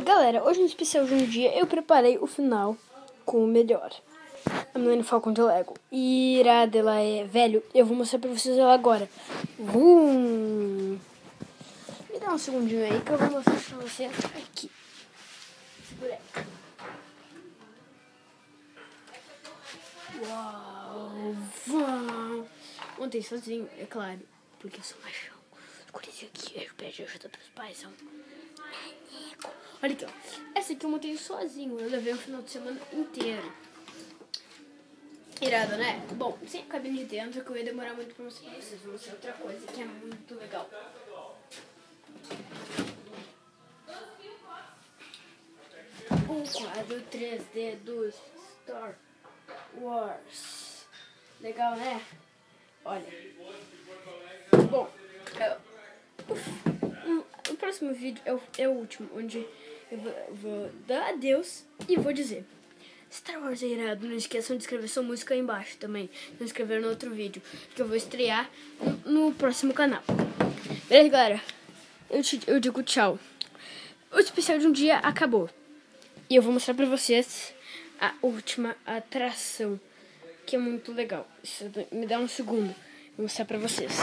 Galera, hoje no especial de um dia eu preparei o final com o melhor. A Millennium Falcon de Lego. Irada, ela é velho. Eu vou mostrar pra vocês ela agora. Me dá um segundinho aí que eu vou mostrar pra vocês aqui. Segura aí. Uau! Montei sozinho, é claro. Porque eu sou machão. Os gurizinhos aqui, eu peço ajuda pros pais, são... Olha aqui, ó. Essa aqui eu montei sozinho. Eu levei o final de semana inteiro. Irado, né? Bom, sem a cabine de dentro, que eu ia demorar muito pra mostrar pra vocês. Vou mostrar outra coisa que é muito legal. O quadro 3D do Star Wars. Legal, né? Olha. Bom, o próximo vídeo é o último, onde eu vou dar adeus e vou dizer: Star Wars é irado, não esqueçam de escrever sua música aí embaixo também. Não escrever no outro vídeo, que eu vou estrear no próximo canal. Beleza, galera? Eu digo tchau. O especial de um dia acabou. E eu vou mostrar pra vocês a última atração, que é muito legal. Me dá um segundo, vou mostrar pra vocês.